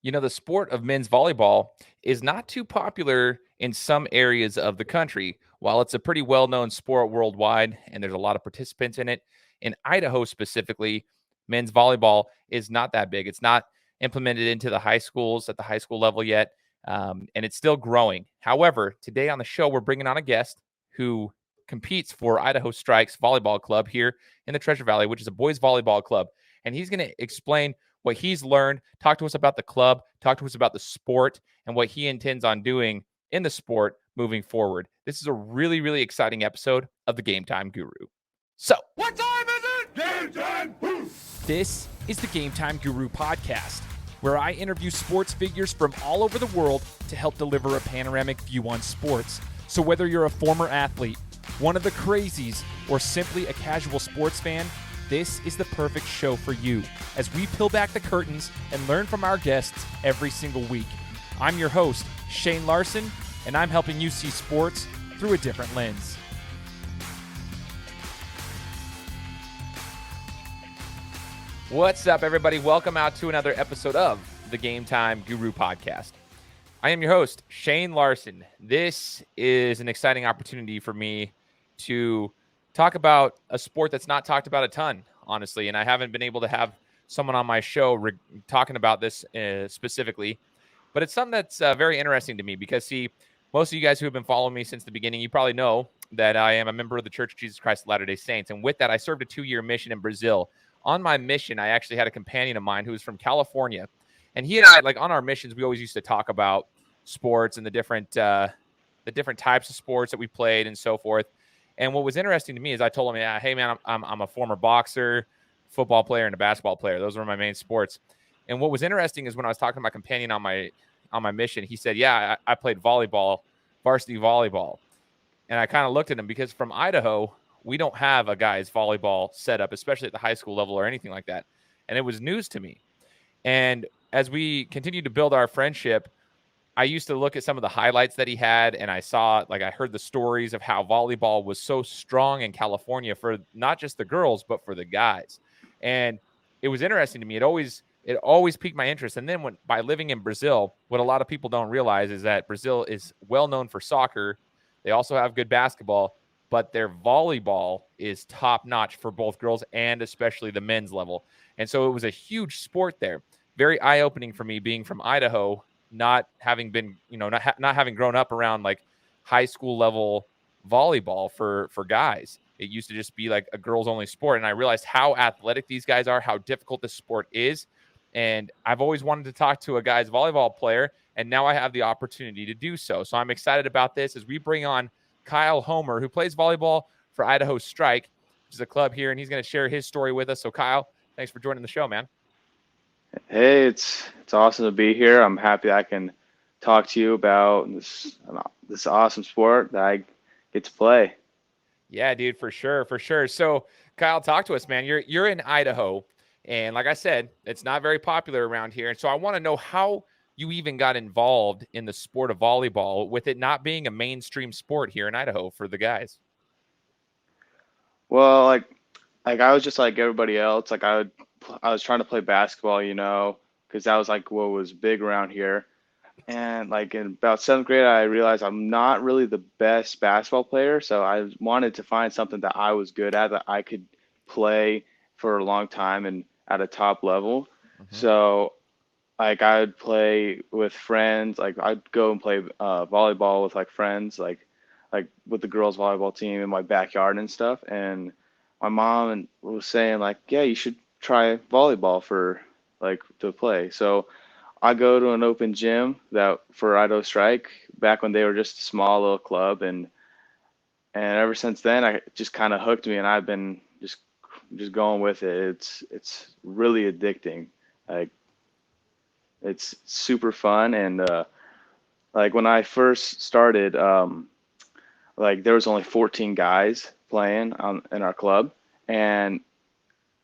The sport of men's volleyball is not too popular in some areas of the country. While it's a pretty well known sport worldwide and there's a lot of participants in Idaho specifically, men's volleyball is not that big. It's not implemented into the high schools at the high school level yet, and it's still growing. However, today on the show, we're bringing on a guest who competes for Idaho Strike's volleyball club here in the Treasure Valley, which is a boys volleyball club. And he's going to explain what he's learned, talk to us about the club, talk to us about the sport, and what he intends on doing in the sport moving forward. This is a really, really exciting episode of the Gametime Guru. So, what time is it? Game time! This is the Gametime Guru podcast, where I interview sports figures from all over the world to help deliver a panoramic view on sports. So whether you're a former athlete, one of the crazies, or simply a casual sports fan, this is the perfect show for you as we peel back the curtains and learn from our guests every single week. I'm your host, Shane Larson, and I'm helping you see sports through a different lens. What's up, everybody? Welcome out to another episode of the Gametime Guru podcast. I am your host, Shane Larson. This is an exciting opportunity for me to talk about a sport that's not talked about a ton, honestly, and I haven't been able to have someone on my show talking about this specifically, but it's something that's very interesting to me because, see, most of you guys who have been following me since the beginning, you probably know that I am a member of the Church of Jesus Christ of Latter-day Saints, and with that, I served a 2-year mission in Brazil. On my mission, I actually had a companion of mine who was from California, and he and I, like on our missions, we always used to talk about sports and the different types of sports that we played and so forth. And what was interesting to me is I told him, hey, man, I'm a former boxer, football player, and a basketball player. Those were my main sports. And what was interesting is when I was talking to my companion on my mission, he said, yeah, I played volleyball, varsity volleyball. And I kind of looked at him because from Idaho, we don't have a guy's volleyball setup, especially at the high school level or anything like that. And it was news to me. And as we continued to build our friendship, I used to look at some of the highlights that he had, and I heard the stories of how volleyball was so strong in California for not just the girls, but for the guys. And it was interesting to me. It always piqued my interest. And then by living in Brazil, what a lot of people don't realize is that Brazil is well known for soccer. They also have good basketball, but their volleyball is top notch for both girls and especially the men's level. And so it was a huge sport there. Very eye-opening for me being from Idaho, not having been, not having grown up around like high school level volleyball for guys. It used to just be like a girls only sport. And I realized how athletic these guys are, how difficult this sport is. And I've always wanted to talk to a guy's volleyball player, and now I have the opportunity to do so. So I'm excited about this as we bring on Kyle Homer, who plays volleyball for Idaho Strike, which is a club here, and he's going to share his story with us. So Kyle, thanks for joining the show, man. Hey, it's awesome to be here. I'm happy I can talk to you about this awesome sport that I get to play. Yeah, dude, for sure. So, Kyle, talk to us, man. You're in Idaho, and like I said, it's not very popular around here. And so I want to know how you even got involved in the sport of volleyball with it not being a mainstream sport here in Idaho for the guys. Well, like I was just like everybody else. Like I was trying to play basketball, because that was like what was big around here. And like in about seventh grade, I realized I'm not really the best basketball player. So I wanted to find something that I was good at that I could play for a long time and at a top level. Mm-hmm. So like I would play with friends. Like I'd go and play volleyball with like friends, like with the girls volleyball team in my backyard and stuff. And my mom was saying like, yeah, you should try volleyball to play. So I go to an open gym for Idaho Strike back when they were just a small little club, and ever since then I just kind of hooked me, and I've been just going with it. It's really addicting. Like it's super fun, and like when I first started, like there was only 14 guys playing in our club, and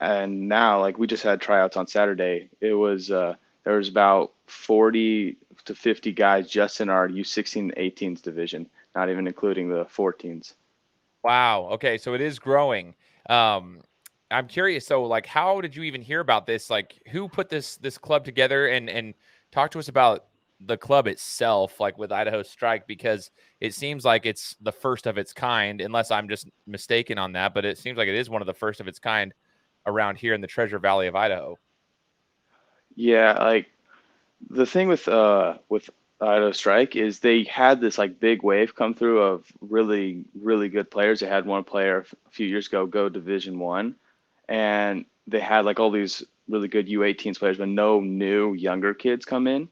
now like we just had tryouts on Saturday. It was there was about 40 to 50 guys just in our U16 and 18s division, not even including the 14s. Wow. Okay, so it is growing. I'm curious. So, like, how did you even hear about this? Like, who put this club together? And talk to us about the club itself, like with Idaho Strike, because it seems like it's the first of its kind, unless I'm just mistaken on that. But it seems like it is one of the first of its kind around here in the Treasure Valley of Idaho. Yeah, like the thing with Idaho Strike is they had this like big wave come through of really really good players. They had one player a few years ago go Division 1, and they had like all these really good U18s players, but no new younger kids come in.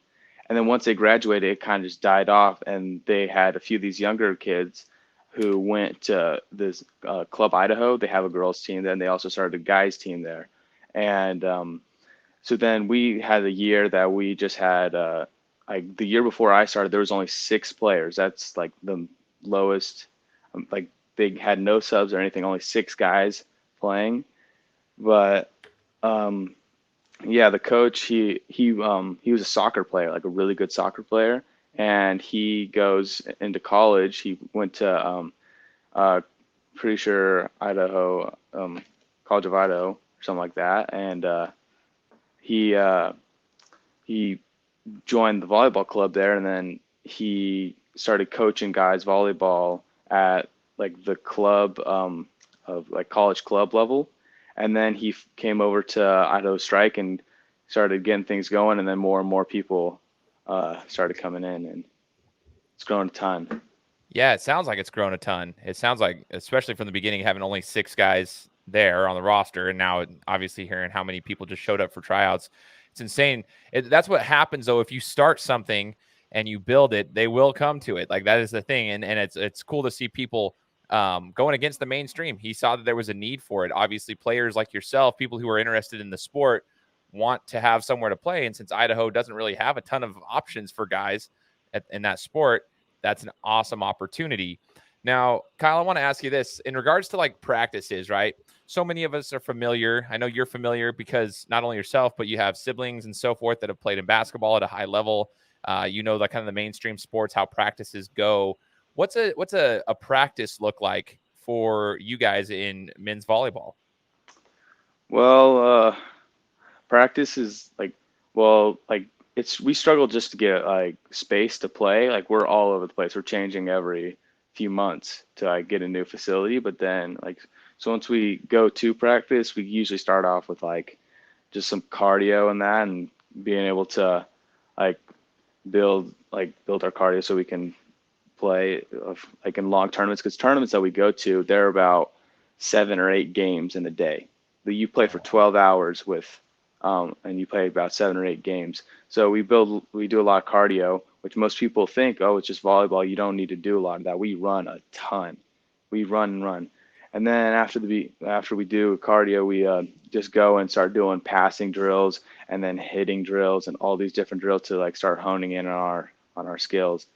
And then once they graduated, it kind of just died off, and they had a few of these younger kids who went to this Club Idaho. They have a girls team, then they also started a guys team there, and so then we had a year that we just had like the year before I started, there was only 6 players. That's like the lowest. Like they had no subs or anything, only 6 guys playing. But yeah, the coach he was a soccer player, like a really good soccer player, and he goes into college. He went to pretty sure Idaho, College of Idaho or something like that, and he he joined the volleyball club there, and then he started coaching guys volleyball at like the club of like college club level, and then he came over to Idaho Strike and started getting things going, and then more and more people started coming in, and it's grown a ton. Yeah, it sounds like it's grown a ton. It sounds like, especially from the beginning, having only 6 guys there on the roster, and now obviously hearing how many people just showed up for tryouts. It's insane. That's what happens though. If you start something and you build it, they will come to it. Like that is the thing, and it's cool to see people going against the mainstream. He saw that there was a need for it. Obviously, players like yourself, people who are interested in the sport, want to have somewhere to play. And since Idaho doesn't really have a ton of options for guys in that sport, that's an awesome opportunity. Now, Kyle, I want to ask you this in regards to like practices, right? So many of us are familiar. I know you're familiar because not only yourself, but you have siblings and so forth that have played in basketball at a high level. You know, the kind of the mainstream sports, how practices go. What's a practice look like for you guys in men's volleyball? Well, practice is like, well, like we struggle just to get like space to play. Like we're all over the place. We're changing every few months to like get a new facility. But then like, so once we go to practice, we usually start off with like just some cardio and that, and being able to like build our cardio so we can play like in long tournaments. Because tournaments that we go to, they're about 7 or 8 games in a day. That you play for 12 hours with and you play about 7 or 8 games. So we do a lot of cardio, which most people think, oh, it's just volleyball. You don't need to do a lot of that. We run a ton. We run and run. And then after we do cardio, we just go and start doing passing drills and then hitting drills and all these different drills to like start honing in on our skills.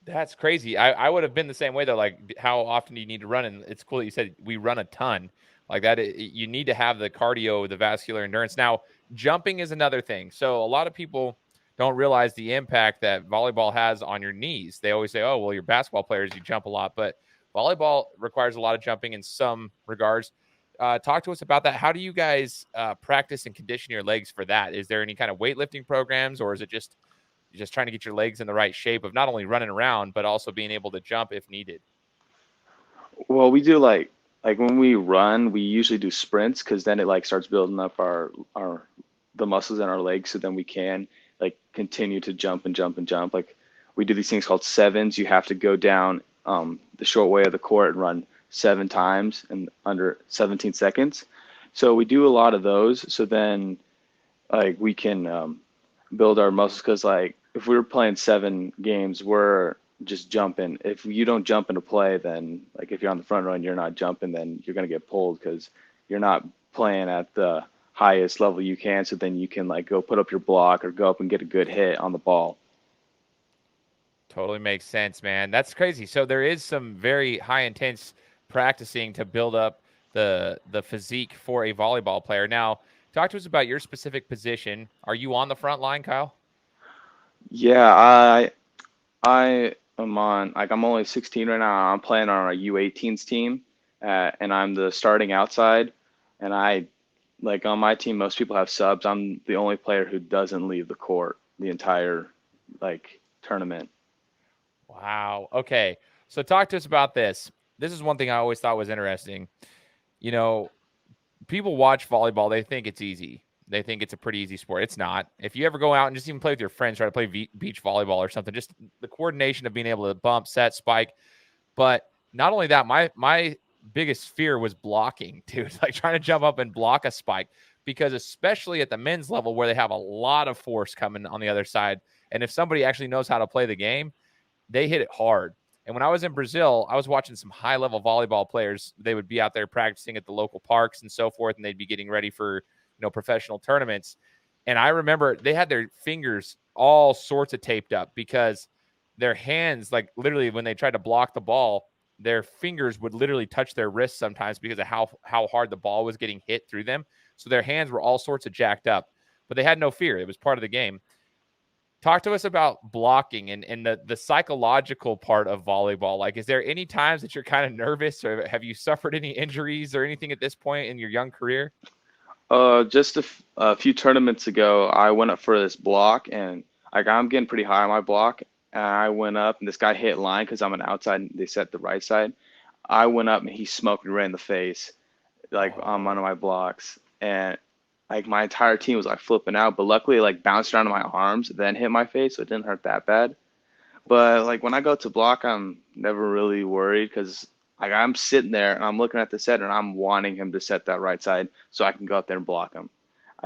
That's crazy. I would have been the same way though. Like, how often do you need to run? And it's cool that you said we run a ton. Like that, you need to have the cardio, the vascular endurance. Now, jumping is another thing. So a lot of people don't realize the impact that volleyball has on your knees. They always say, "Oh, well, you're basketball players, you jump a lot," but volleyball requires a lot of jumping in some regards. Talk to us about that. How do you guys practice and condition your legs for that? Is there any kind of weightlifting programs, or is it just trying to get your legs in the right shape of not only running around but also being able to jump if needed? Well, we do like when we run, we usually do sprints because then it like starts building up our the muscles in our legs, so then we can like continue to jump and jump and jump. Like we do these things called sevens. You have to go down the short way of the court and run 7 times in under 17 seconds. So we do a lot of those. So then like we can build our muscles, because like if we were playing 7 games, we're just jumping. If you don't jump into play, then like if you're on the front run, you're not jumping, then you're going to get pulled because you're not playing at the highest level you can. So then you can like go put up your block or go up and get a good hit on the ball. Totally makes sense, man. That's crazy. So there is some very high intense practicing to build up the physique for a volleyball player. Now, talk to us about your specific position. Are you on the front line, Kyle? Yeah, I am on, like I'm only 16 right now. I'm playing on our U18s team, and I'm the starting outside. And I like on my team, most people have subs. I'm the only player who doesn't leave the court the entire tournament. Wow. Okay. So talk to us about this. This is one thing I always thought was interesting. You know, people watch volleyball, they think it's easy. They think it's a pretty easy sport. It's not. If you ever go out and just even play with your friends, try to play beach volleyball or something, just the coordination of being able to bump, set, spike. But not only that, my biggest fear was blocking, dude. Like trying to jump up and block a spike, because especially at the men's level where they have a lot of force coming on the other side, and if somebody actually knows how to play the game, they hit it hard. And when I was in Brazil, I was watching some high-level volleyball players. They would be out there practicing at the local parks and so forth, and they'd be getting ready for, professional tournaments. And I remember they had their fingers all sorts of taped up because their hands, like literally when they tried to block the ball, their fingers would literally touch their wrists sometimes because of how hard the ball was getting hit through them. So their hands were all sorts of jacked up, but they had no fear. It was part of the game. Talk to us about blocking and the psychological part of volleyball. Like, is there any times that you're kind of nervous, or have you suffered any injuries or anything at this point in your young career? Just a few tournaments ago, I went up for this block, and I'm getting pretty high on my block. And I went up, and this guy hit line because I'm an outside, and they set the right side. I went up, and he smoked me right in the face, on one of my blocks, and my entire team was flipping out. But luckily, it bounced around in my arms, then hit my face, so it didn't hurt that bad. But when I go to block, I'm never really worried because I'm sitting there and I'm looking at the setter and I'm wanting him to set that right side so I can go up there and block him.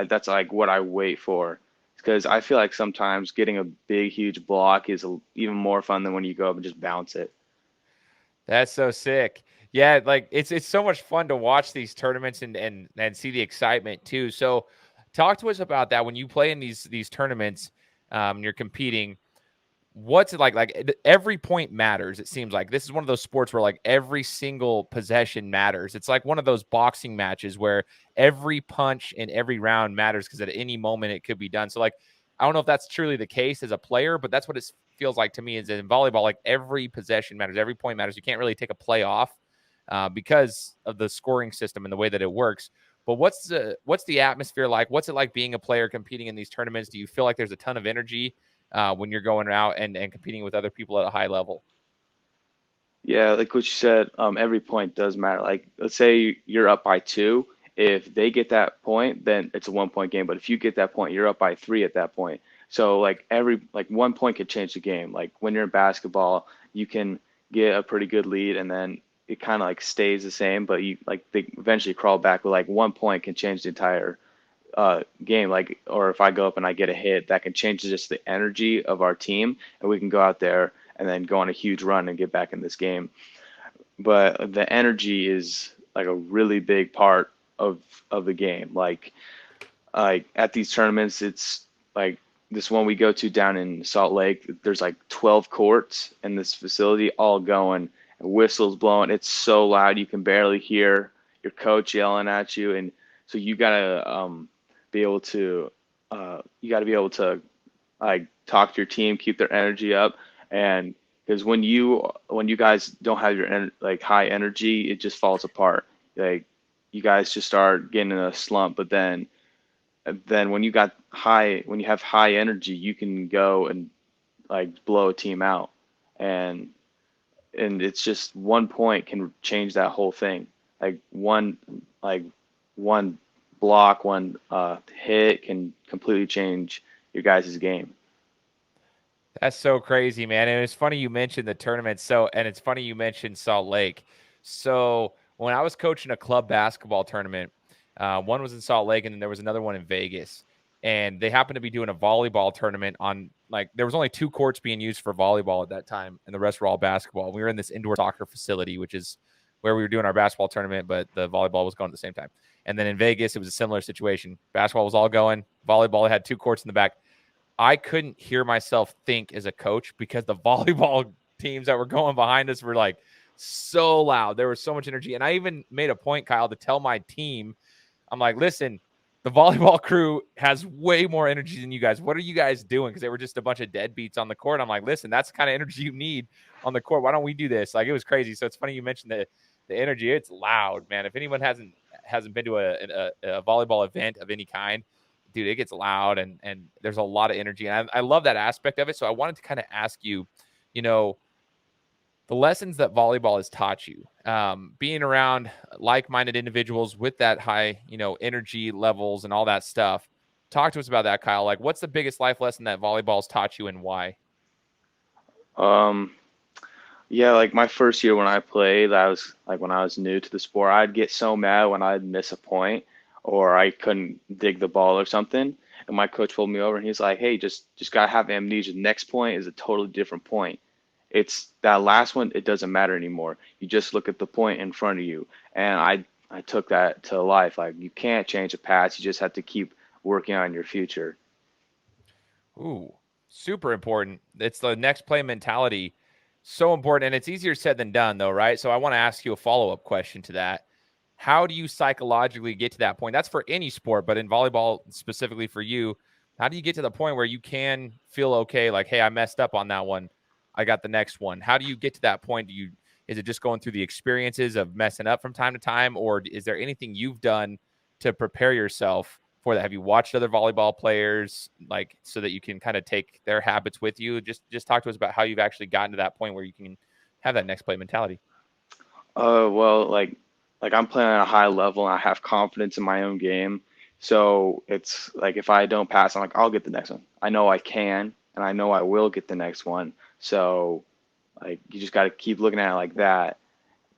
That's what I wait for, because I feel like sometimes getting a big, huge block is even more fun than when you go up and just bounce it. That's so sick. Yeah, it's so much fun to watch these tournaments and see the excitement too. So talk to us about that when you play in these tournaments, you're competing. What's it like? Like every point matters. It seems like this is one of those sports where every single possession matters. It's like one of those boxing matches where every punch in every round matters because at any moment it could be done. So I don't know if that's truly the case as a player, but that's what it feels like to me. Is in volleyball, every possession matters, every point matters. You can't really take a play off because of the scoring system and the way that it works. But what's the atmosphere like? What's it like being a player competing in these tournaments? Do you feel like there's a ton of energy when you're going out and competing with other people at a high level? Yeah, like what you said, every point does matter. Let's say you're up by 2. If they get that point, then it's a 1-point game. But if you get that point, you're up by 3 at that point. So every 1 point could change the game. Like when you're in basketball, you can get a pretty good lead and then it kind of stays the same, but you they eventually crawl back. But 1 point can change the entire game. Or if I go up and I get a hit, that can change just the energy of our team, and we can go out there and then go on a huge run and get back in this game. But the energy is a really big part of the game. At these tournaments, it's this one we go to down in Salt Lake. There's 12 courts in this facility, all going, and whistles blowing. It's so loud you can barely hear your coach yelling at you, and so you gotta be able to talk to your team, keep their energy up. And because when you guys don't have your high energy, it just falls apart. You guys just start getting in a slump. But then when you have high energy, you can go and blow a team out, and it's just 1 point can change that whole thing. One block, one hit can completely change your guys' game. That's so crazy, man. And it's funny you mentioned the tournament. And it's funny you mentioned Salt Lake. So when I was coaching a club basketball tournament, one was in Salt Lake and then there was another one in Vegas. And they happened to be doing a volleyball tournament on there was only 2 courts being used for volleyball at that time, and the rest were all basketball. We were in this indoor soccer facility, which is where we were doing our basketball tournament, but the volleyball was going at the same time. And then in Vegas, it was a similar situation. Basketball was all going. Volleyball had 2 courts in the back. I couldn't hear myself think as a coach because the volleyball teams that were going behind us were so loud. There was so much energy. And I even made a point, Kyle, to tell my team, I'm like, listen, the volleyball crew has way more energy than you guys. What are you guys doing? Because they were just a bunch of deadbeats on the court. I'm like, listen, that's the kind of energy you need on the court. Why don't we do this? It was crazy. So it's funny you mentioned the energy. It's loud, man. If anyone hasn't been to a volleyball event of any kind, dude, it gets loud and there's a lot of energy. And I love that aspect of it. So I wanted to kind of ask you, you know, the lessons that volleyball has taught you, being around like-minded individuals with that high, energy levels and all that stuff. Talk to us about that, Kyle. Like, what's the biggest life lesson that volleyball's taught you and why? Um, yeah, like my first year when I played, I was like when I was new to the sport, I'd get so mad when I'd miss a point or I couldn't dig the ball or something. And my coach pulled me over and he's like, "Hey, just gotta have amnesia. Next point is a totally different point. It's that last one, it doesn't matter anymore. You just look at the point in front of you." And I took that to life. Like you can't change a past. You just have to keep working on your future. Ooh, super important. It's the next play mentality. So important. And it's easier said than done, though, right? So I want to ask you a follow-up question to that. How do you psychologically get to that point? That's for any sport, but in volleyball, specifically for you, how do you get to the point where you can feel okay, like, hey, I messed up on that one. I got the next one. How do you get to that point? Is it just going through the experiences of messing up from time to time, or is there anything you've done to prepare yourself for that? Have you watched other volleyball players, like, so that you can kind of take their habits with you? Just talk to us about how you've actually gotten to that point where you can have that next play mentality. Well, like I'm playing at a high level and I have confidence in my own game. So it's like if I don't pass, I'm like, I'll get the next one. I know I can, and I know I will get the next one. So like you just got to keep looking at it like that.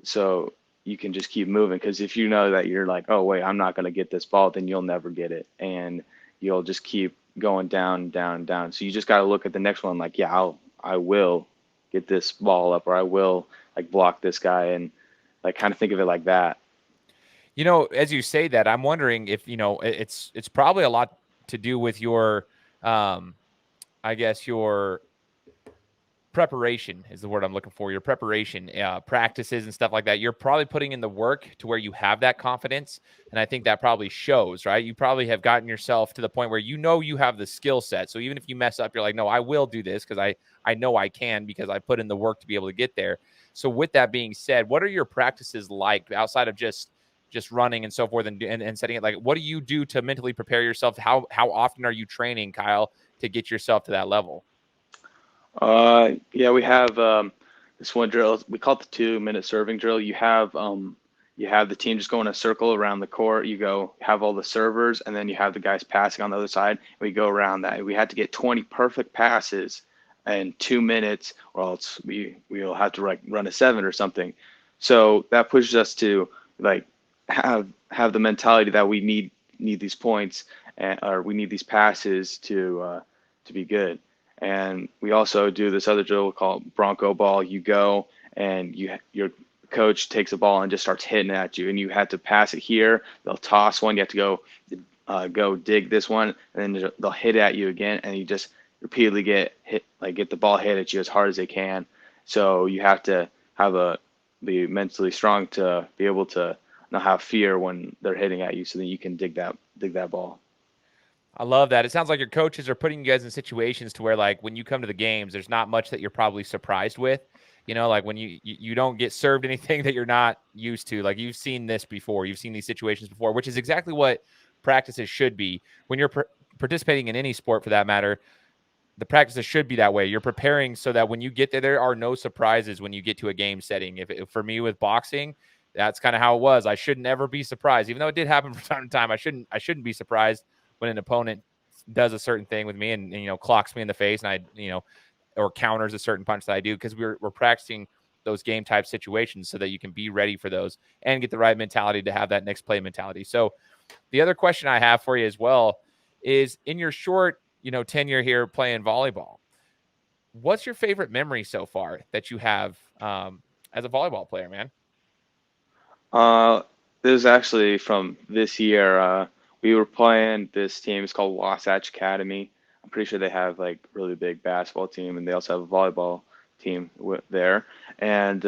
So you can just keep moving. Because if you know that you're like, oh wait, I'm not gonna get this ball, then you'll never get it, and you'll just keep going down, down, down. So you just got to look at the next one like, yeah, I will get this ball up, or I will like block this guy, and like kind of think of it like that. As you say that, I'm wondering if, it's probably a lot to do with your, I guess your preparation is the word I'm looking for. Your preparation, practices and stuff like that. You're probably putting in the work to where you have that confidence. And I think that probably shows, right? You probably have gotten yourself to the point where you have the skill set. So even if you mess up, you're like, no, I will do this because I know I can because I put in the work to be able to get there. So with that being said, what are your practices like outside of just running and so forth and setting it? Like, what do you do to mentally prepare yourself? How often are you training, Kyle, to get yourself to that level? Yeah, we have this one drill. We call it the 2 minute serving drill. You have the team just go in a circle around the court. You go have all the servers, and then you have the guys passing on the other side. We go around that. We had to get 20 perfect passes in 2 minutes, or else we'll have to like run a 7 or something. So that pushes us to like have the mentality that we need these points, or we need these passes to be good. And we also do this other drill called Bronco Ball. You go and your coach takes a ball and just starts hitting at you, and you have to pass it here. They'll toss one. You have to go dig this one, and then they'll hit at you again, and you just repeatedly get hit, like get the ball hit at you as hard as they can. So you have to be mentally strong to be able to not have fear when they're hitting at you, so that you can dig that ball. I love that. It sounds like your coaches are putting you guys in situations to where, like, when you come to the games, there's not much that you're probably surprised with. Like when you don't get served anything that you're not used to. Like, you've seen this before. You've seen these situations before, which is exactly what practices should be. When you're participating in any sport, for that matter, the practices should be that way. You're preparing so that when you get there, there are no surprises when you get to a game setting. If for me with boxing, that's kind of how it was. I should never be surprised, even though it did happen from time to time. I shouldn't be surprised when an opponent does a certain thing with me and clocks me in the face and or counters a certain punch that I do, because we're practicing those game type situations so that you can be ready for those and get the right mentality to have that next play mentality. So the other question I have for you as well is, in your short, tenure here playing volleyball, what's your favorite memory so far that you have as a volleyball player, man? This is actually from this year. We were playing this team. It's called Wasatch Academy. I'm pretty sure they have like really big basketball team, and they also have a volleyball team there. And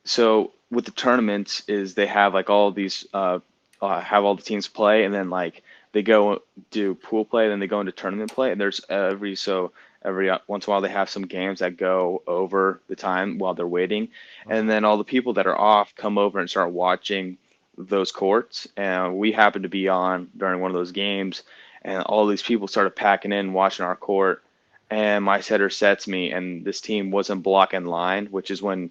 so with the tournaments is they have like all these have all the teams play, and then like they go do pool play, then they go into tournament play, and there's every once in a while they have some games that go over the time while they're waiting, and then all the people that are off come over and start watching those courts, and we happened to be on during one of those games, and all these people started packing in watching our court, and my setter sets me, and this team wasn't blocking line, which is when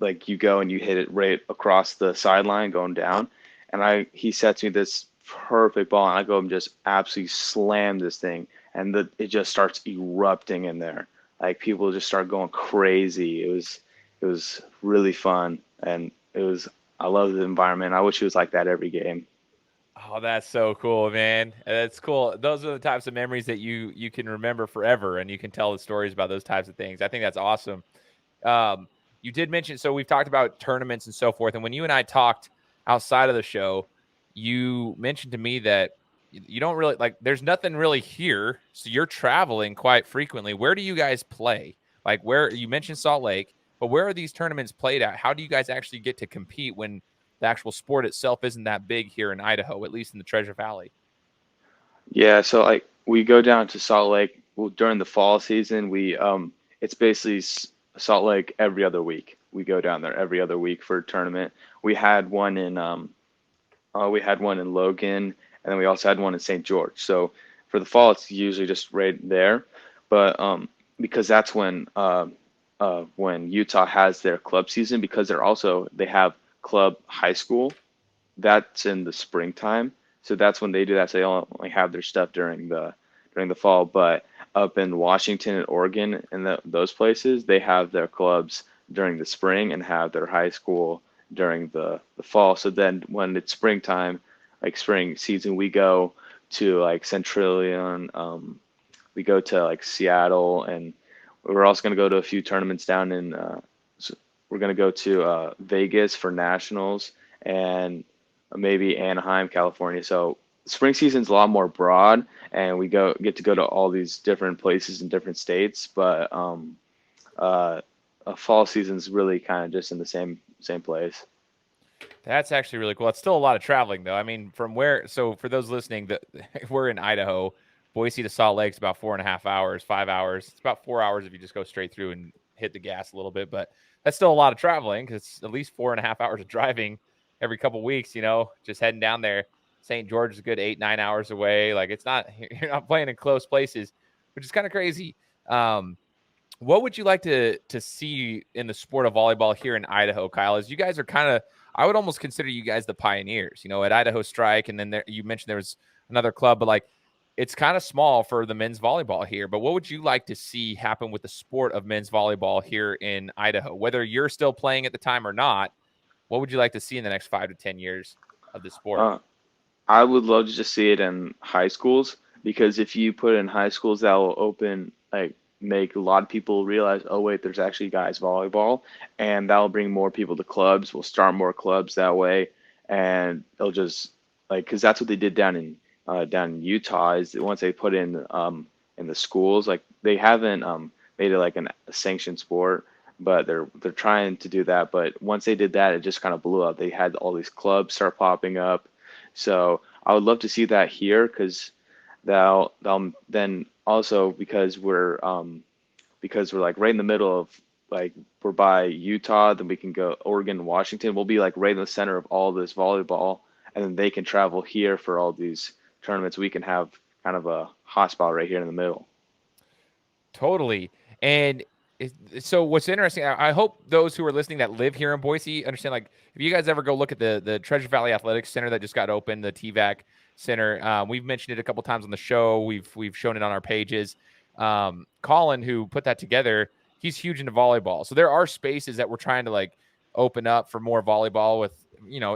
like you go and you hit it right across the sideline going down, and he sets me this perfect ball, and I go and just absolutely slam this thing, and it just starts erupting in there. Like people just start going crazy. It was really fun, and I love the environment. I wish it was like that every game. Oh, that's so cool, man. That's cool. Those are the types of memories that you can remember forever, and you can tell the stories about those types of things. I think that's awesome. Um, you did mention, so we've talked about tournaments and so forth, and when you and I talked outside of the show, you mentioned to me that you don't really like. There's nothing really here, so you're traveling quite frequently. Where do you guys play? Like where you mentioned Salt Lake, but where are these tournaments played at? How do you guys actually get to compete when the actual sport itself isn't that big here in Idaho, at least in the Treasure Valley? Yeah, so like we go down to Salt Lake during the fall season. It's basically Salt Lake every other week. We go down there every other week for a tournament. We had one in we had one in Logan, and then we also had one in St. George. So for the fall, it's usually just right there, but because that's when Utah has their club season, because they have club high school. That's in the springtime, so that's when they do that. So they only have their stuff during the fall. But up in Washington and Oregon and those places, they have their clubs during the spring and have their high school during the fall. So then when it's springtime, like spring season, we go to like Centrillion, we go to like Seattle, and we're also going to go to a few tournaments down in. We're going to go to Vegas for nationals, and maybe Anaheim, California. So spring season's a lot more broad, and we get to go to all these different places in different states. But a fall season's really kind of just in the same place. That's actually really cool. It's still a lot of traveling, though. I mean, so for those listening, that we're in Idaho, Boise to Salt Lake's about 4.5 hours, 5 hours. It's about 4 hours if you just go straight through and hit the gas a little bit, but that's still a lot of traveling because it's at least 4.5 hours of driving every couple weeks, just heading down there. St. George is a good 8-9 hours away. Like you're not playing in close places, which is kind of crazy. What would you like to see in the sport of volleyball here in Idaho, Kyle? As you guys are I would almost consider you guys the pioneers, at Idaho Strike. And then you mentioned there was another club, but like it's kind of small for the men's volleyball here. But what would you like to see happen with the sport of men's volleyball here in Idaho? Whether you're still playing at the time or not, what would you like to see in the next 5 to 10 years of the sport? I would love to just see it in high schools, because if you put it in high schools, that will make a lot of people realize, oh wait, there's actually guys volleyball, and that'll bring more people to clubs. We'll start more clubs that way, and they'll just because that's what they did down in Utah. Is that once they put in the schools, like they haven't made it like a sanctioned sport, but they're trying to do that. But once they did that, it just kind of blew up. They had all these clubs start popping up. So I would love to see that here, because that'll then also because we're like right in the middle of, like, we're by Utah, then we can go Oregon and Washington. We'll be like right in the center of all this volleyball, and then they can travel here for all these tournaments. We can have kind of a hotspot right here in the middle. Totally. And so what's interesting, I hope those who are listening that live here in Boise understand, like, if you guys ever go look at the Treasure Valley Athletics Center that just got opened, the TVAC Center, we've mentioned it a couple times on the show. We've shown it on our pages. Colin, who put that together, he's huge into volleyball. So there are spaces that we're trying to like open up for more volleyball with,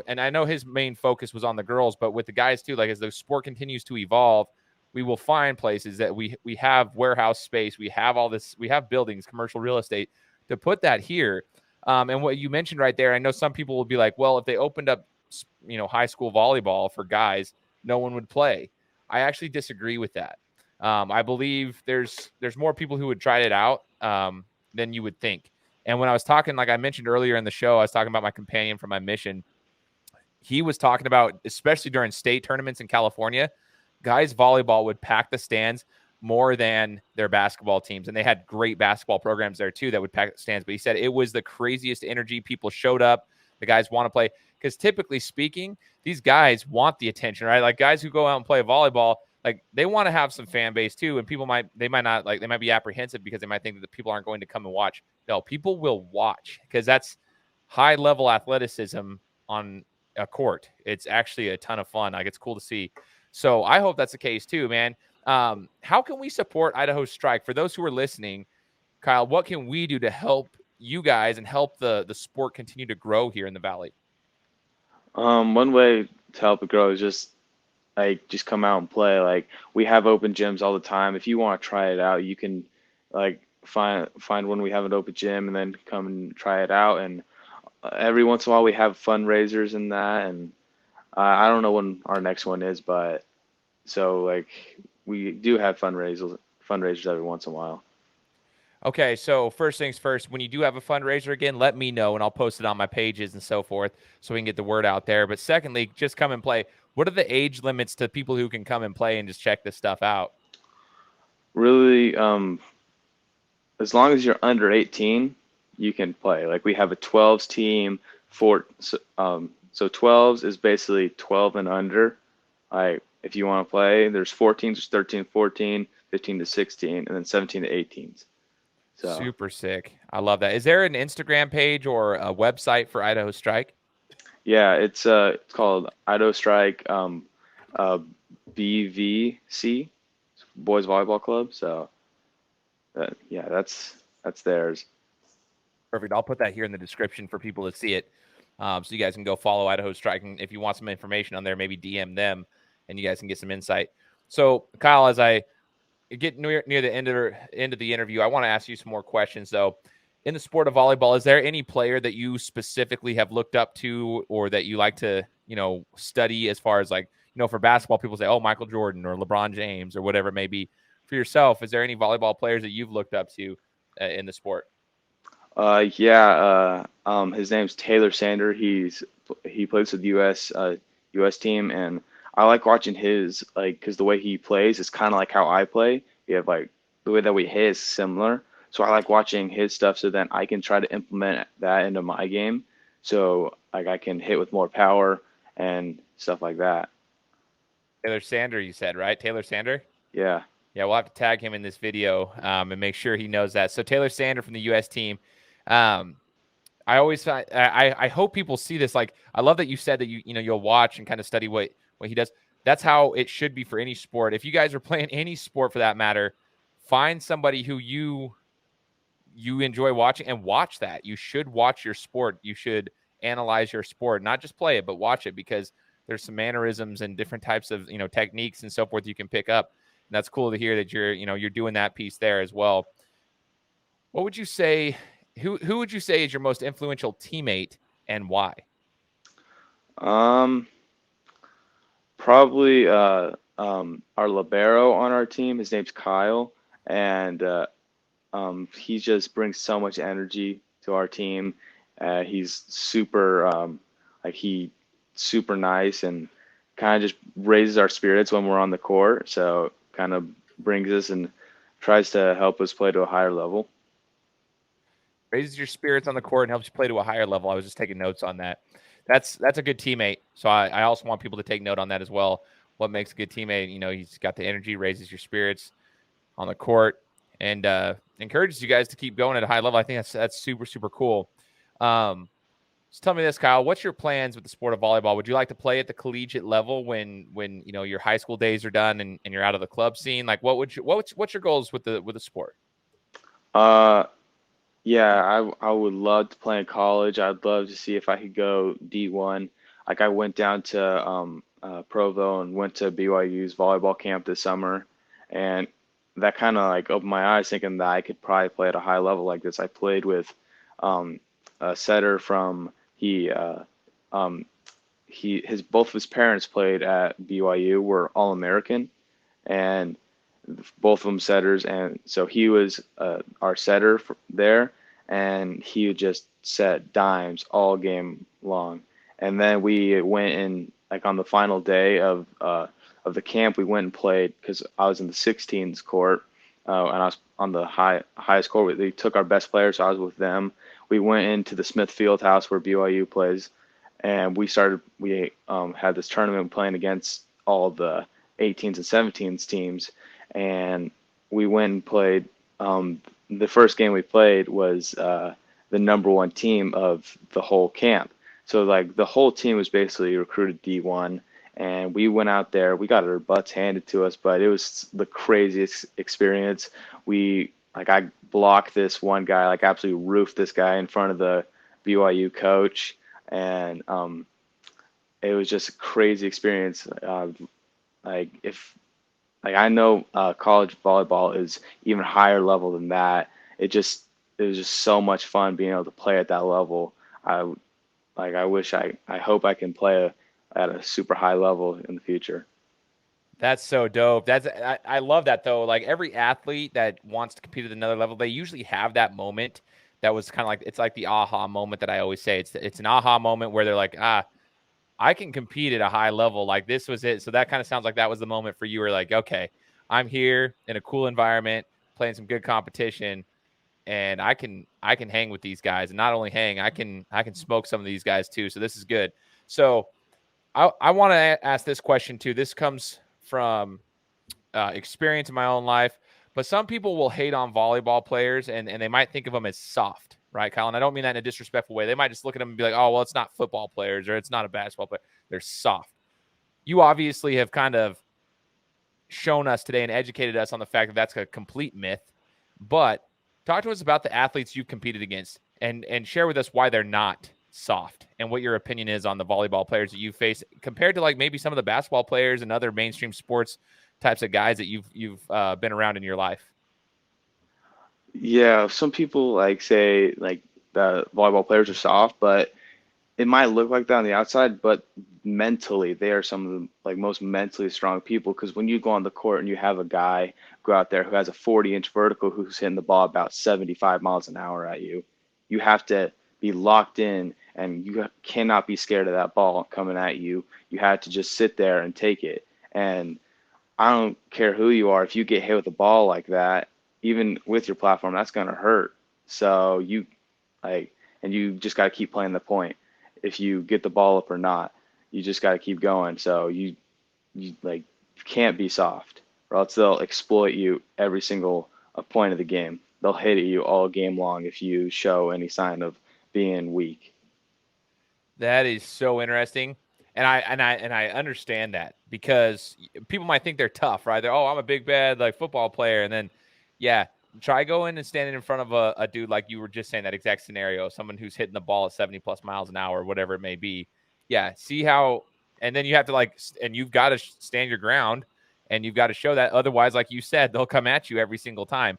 and I know his main focus was on the girls, but with the guys too, like as the sport continues to evolve, we will find places that we have warehouse space. We have all this, we have buildings, commercial real estate to put that here. And what you mentioned right there, I know some people will be like, well, if they opened up, high school volleyball for guys, no one would play. I actually disagree with that. I believe there's more people who would try it out than you would think. And when I was talking, like I mentioned earlier in the show, I was talking about my companion from my mission. He was talking about, especially during state tournaments in California, guys volleyball would pack the stands more than their basketball teams. And they had great basketball programs there too that would pack the stands. But he said it was the craziest energy. People showed up. The guys want to play because typically speaking, these guys want the attention, right? Like guys who go out and play volleyball, like they want to have some fan base too. And people might be apprehensive because they might think that the people aren't going to come and watch. No, people will watch because that's high level athleticism on a court. It's actually a ton of fun. Like it's cool to see. So I hope that's the case too, man. How can we support Idaho Strike? For those who are listening, Kyle, what can we do to help you guys and help the sport continue to grow here in the Valley? One way to help it grow is just come out and play. Like we have open gyms all the time. If you want to try it out, you can like find when we have an open gym and then come and try it out. And every once in a while we have fundraisers and that. And I don't know when our next one is, but so like we do have fundraisers every once in a while. Okay, so first things first, when you do have a fundraiser again, let me know and I'll post it on my pages and so forth so we can get the word out there. But secondly, just come and play. What are the age limits to people who can come and play and just check this stuff out? Really, as long as you're under 18, you can play. Like we have a 12s team so 12s is basically 12 and under. Like if you want to play, there's 14s, there's 13, 14, 15 to 16, and then 17 to 18s. So Super sick. I love that. Is there an Instagram page or a website for Idaho Strike? yeah, it's called Idaho Strike BVC, Boys Volleyball Club. So yeah, that's theirs. Perfect. I'll put that here in the description for people to see it. So you guys can go follow Idaho Strike. And if you want some information on there, maybe DM them and you guys can get some insight. So Kyle, as I get near the end of the interview, I want to ask you some more questions though. In the sport of volleyball, is there any player that you specifically have looked up to or that you like to, study as far as like, for basketball, people say, oh, Michael Jordan or LeBron James or whatever it may be. For yourself, is there any volleyball players that you've looked up to in the sport? His name's Taylor Sander. He plays with the US team, and I like watching his because the way he plays is kind of like how I play. We have like the way that we hit is similar, so I like watching his stuff so then I can try to implement that into my game. So like I can hit with more power and stuff like that. Taylor Sander, you said, right? Taylor Sander? Yeah. Yeah, we'll have to tag him in this video and make sure he knows that. So Taylor Sander from the U.S. team. I always I hope people see this. Like, I love that you said that you'll watch and kind of study what he does. That's how it should be for any sport. If you guys are playing any sport for that matter, find somebody who you enjoy watching and watch that. You should watch your sport. You should analyze your sport, not just play it, but watch it because there's some mannerisms and different types of techniques and so forth you can pick up. And that's cool to hear that you're doing that piece there as well. What would you say? Who would you say is your most influential teammate and why? Probably our libero on our team. His name's Kyle, and he just brings so much energy to our team. He's super super nice and kind of just raises our spirits when we're on the court. So kind of brings us and tries to help us play to a higher level. Raises your spirits on the court and helps you play to a higher level. I was just taking notes on that. That's a good teammate. So I also want people to take note on that as well. What makes a good teammate? He's got the energy, raises your spirits on the court, and encourages you guys to keep going at a high level. I think that's super, super cool. So tell me this, Kyle. What's your plans with the sport of volleyball? Would you like to play at the collegiate level when your high school days are done and you're out of the club scene? Like, what's your goals with the sport? Yeah, I would love to play in college. I'd love to see if I could go D1. Like I went down to Provo and went to BYU's volleyball camp this summer, and that kind of like opened my eyes, thinking that I could probably play at a high level like this. I played with a setter from both of his parents played at BYU, were All-American, and both of them setters, and so he was our setter there, and he would just set dimes all game long. And then we went in like on the final day of the camp, we went and played because I was in the 16s court, and I was on the highest court. They took our best players, so I was with them. we went into the Smith Fieldhouse where BYU plays, and we had this tournament playing against all the 18s and 17s teams, and we went and played. The first game we played was the number one team of the whole camp. So like the whole team was basically recruited D1, and we went out there. We got our butts handed to us, but it was the craziest experience. I blocked this one guy, like absolutely roofed this guy in front of the BYU coach, and it was just a crazy experience. Like if like I know college volleyball is even higher level than that. It was just so much fun being able to play at that level. I I hope I can play at a super high level in the future. That's so dope. I love that though. Like every athlete that wants to compete at another level, they usually have that moment that was kind of like it's like the aha moment that I always say. It's an aha moment where they're like, I can compete at a high level. Like this was it. So that kind of sounds like that was the moment for you where like, okay, I'm here in a cool environment, playing some good competition, and I can hang with these guys. And not only hang, I can smoke some of these guys too. So this is good. So I want to ask this question too. This comes from experience in my own life, but some people will hate on volleyball players and they might think of them as soft, right, Kyle? And I don't mean that in a disrespectful way. They might just look at them and be like, oh, well, it's not football players or it's not a basketball player. They're soft. You obviously have kind of shown us today and educated us on the fact that that's a complete myth, but talk to us about the athletes you've competed against and share with us why they're not soft and what your opinion is on the volleyball players that you face compared to like maybe some of the basketball players and other mainstream sports types of guys that you've been around in your life. Yeah, some people like say like the volleyball players are soft, but it might look like that on the outside, but mentally they are some of the like most mentally strong people because when you go on the court and you have a guy go out there who has a 40-inch vertical who's hitting the ball about 75 miles an hour at you, you have to be locked in and you cannot be scared of that ball coming at you. You have to just sit there and take it. And I don't care who you are, if you get hit with a ball like that, even with your platform, that's gonna hurt. So you like, and you just got to keep playing the point. If you get the ball up or not, you just got to keep going. So you like can't be soft, or else they'll exploit you every single point of the game. They'll hit at you all game long if you show any sign of being weak. That is so interesting. And I understand that because people might think they're tough, right? They're, oh, I'm a big bad like football player. And then yeah, try going and standing in front of a dude like you were just saying that exact scenario, someone who's hitting the ball at 70 plus miles an hour, whatever it may be. Yeah, see how and then you have to like and you've got to stand your ground and you've got to show that otherwise like you said, they'll come at you every single time.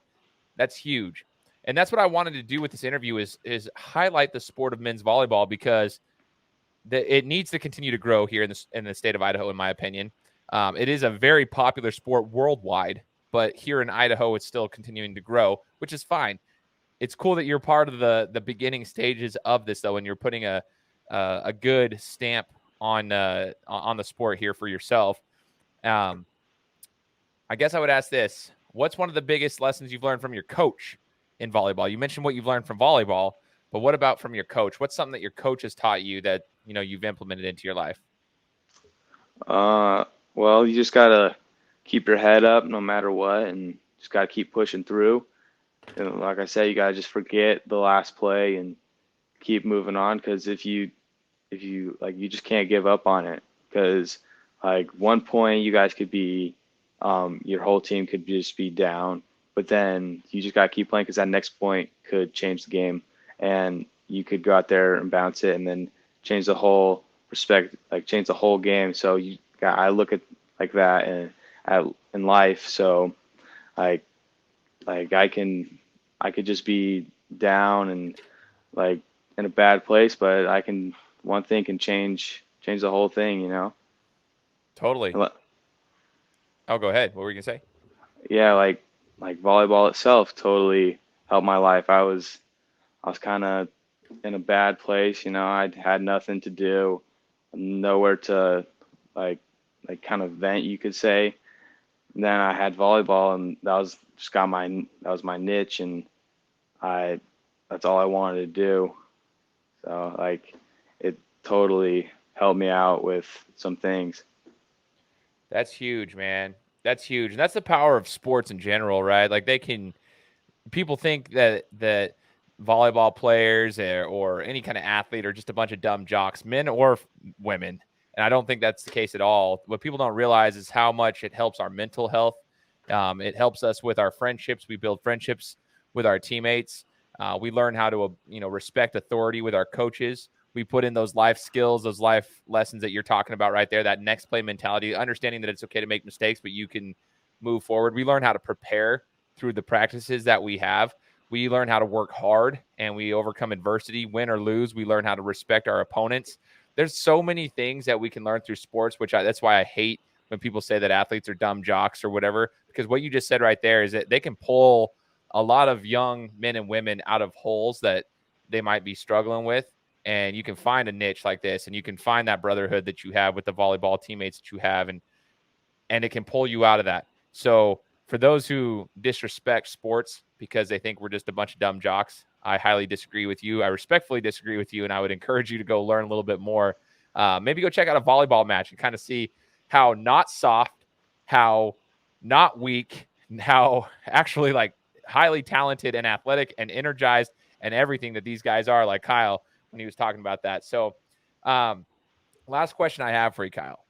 That's huge. And that's what I wanted to do with this interview is highlight the sport of men's volleyball because it needs to continue to grow here in the state of Idaho, in my opinion. It is a very popular sport worldwide, but here in Idaho, it's still continuing to grow, which is fine. It's cool that you're part of the beginning stages of this, though, and you're putting a good stamp on the sport here for yourself. I guess I would ask this: what's one of the biggest lessons you've learned from your coach in volleyball? You mentioned what you've learned from volleyball, but what about from your coach? What's something that your coach has taught you that you've implemented into your life? Well, you just gotta keep your head up no matter what, and just gotta keep pushing through. And like I said, you gotta just forget the last play and keep moving on. Because if you like, you just can't give up on it. Because like one point, you guys could be, your whole team could just be down, but then you just gotta keep playing because that next point could change the game, and you could go out there and bounce it, and then change the whole change the whole game. So I look at like that in life. So like I could just be down and like in a bad place, but one thing can change the whole thing. Totally. Oh, go ahead. What were you gonna say? Yeah, like volleyball itself totally helped my life. I was kind of in a bad place. I had nothing to do, nowhere to like kind of vent, you could say. And then I had volleyball, and that was my niche, and I that's all I wanted to do. So like it totally helped me out with some things. That's huge, man. That's huge. And that's the power of sports in general, right? Like people think that volleyball players or any kind of athlete are just a bunch of dumb jocks, men or women. And I don't think that's the case at all. What people don't realize is how much it helps our mental health. It helps us with our friendships. We build friendships with our teammates. We learn how to, respect authority with our coaches. We put in those life skills, those life lessons that you're talking about right there, that next play mentality, understanding that it's okay to make mistakes, but you can move forward. We learn how to prepare through the practices that we have. We learn how to work hard and we overcome adversity, win or lose. We learn how to respect our opponents. There's so many things that we can learn through sports, that's why I hate when people say that athletes are dumb jocks or whatever, because what you just said right there is that they can pull a lot of young men and women out of holes that they might be struggling with. And you can find a niche like this, and you can find that brotherhood that you have with the volleyball teammates that you have, and it can pull you out of that. So for those who disrespect sports because they think we're just a bunch of dumb jocks, I highly disagree with you. I respectfully disagree with you, and I would encourage you to go learn a little bit more. Maybe go check out a volleyball match and kind of see how not soft, how not weak, and how actually like highly talented and athletic and energized and everything that these guys are, like Kyle when he was talking about that. So last question I have for you, Kyle.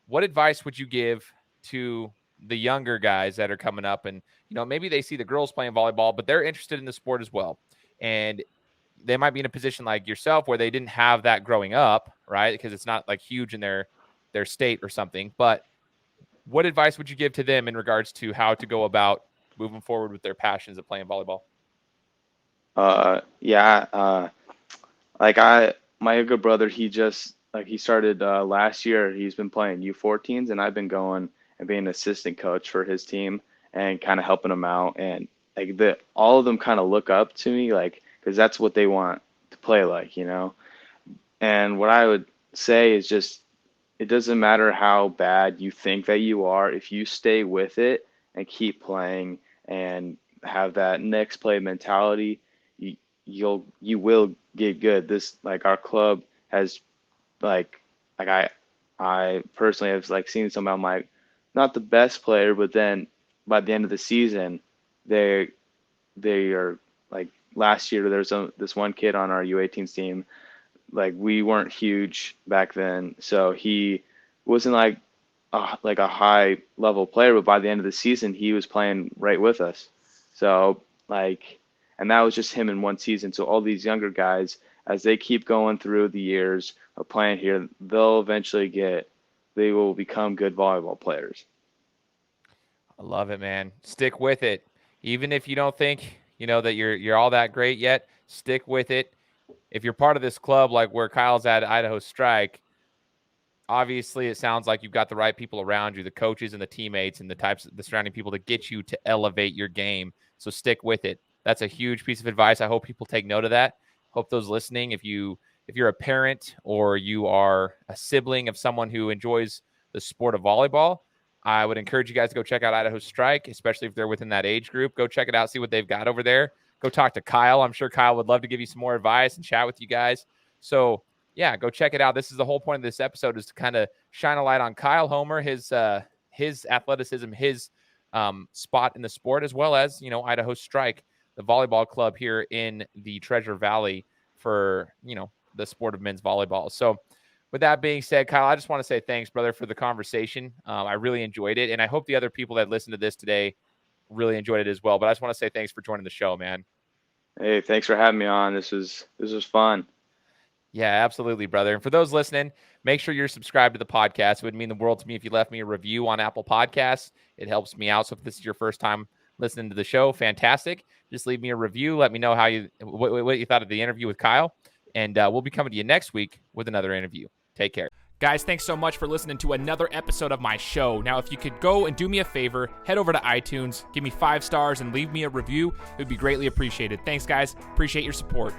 What advice would you give to the younger guys that are coming up and, maybe they see the girls playing volleyball, but they're interested in the sport as well. And they might be in a position like yourself where they didn't have that growing up, right? Because it's not like huge in their state or something. But what advice would you give to them in regards to how to go about moving forward with their passions of playing volleyball? My younger brother, he started last year. He's been playing U14s, and I've been going and being an assistant coach for his team and kind of helping him out. And like all of them kind of look up to me, like, because that's what they want to play like, And what I would say is just, it doesn't matter how bad you think that you are. If you stay with it and keep playing and have that next play mentality, you will get good. This, like, our club has I personally have like seen some of my, not the best player, but then by the end of the season, they are like, last year there's this one kid on our U18 team. Like, we weren't huge back then, so he wasn't like a high level player, but by the end of the season he was playing right with us. So like, and that was just him in one season. So all these younger guys, as they keep going through the years of playing here, they will become good volleyball players. I love it, man. Stick with it. Even if you don't think, that you're all that great yet, stick with it. If you're part of this club, like where Kyle's at Idaho Strike, obviously it sounds like you've got the right people around you, the coaches and the teammates and the surrounding people to get you to elevate your game. So stick with it. That's a huge piece of advice. I hope people take note of that. Hope those listening, if you're a parent or you are a sibling of someone who enjoys the sport of volleyball, I would encourage you guys to go check out Idaho Strike, especially if they're within that age group. Go check it out, see what they've got over there. Go talk to Kyle. I'm sure Kyle would love to give you some more advice and chat with you guys. So yeah, go check it out. This is the whole point of this episode, is to kind of shine a light on Kyle Homer, his athleticism, his spot in the sport, as well as, Idaho Strike, the volleyball club here in the Treasure Valley for, the sport of men's volleyball. So with that being said, Kyle, I just want to say thanks, brother, for the conversation. I really enjoyed it. And I hope the other people that listened to this today really enjoyed it as well. But I just want to say thanks for joining the show, man. Hey, thanks for having me on. This was fun. Yeah, absolutely, brother. And for those listening, make sure you're subscribed to the podcast. It would mean the world to me if you left me a review on Apple Podcasts. It helps me out. So if this is your first time listening to the show, fantastic. Just leave me a review. Let me know what you thought of the interview with Kyle. And we'll be coming to you next week with another interview. Take care. Guys, thanks so much for listening to another episode of my show. Now, if you could go and do me a favor, head over to iTunes, give me 5 stars, and leave me a review. It would be greatly appreciated. Thanks, guys. Appreciate your support.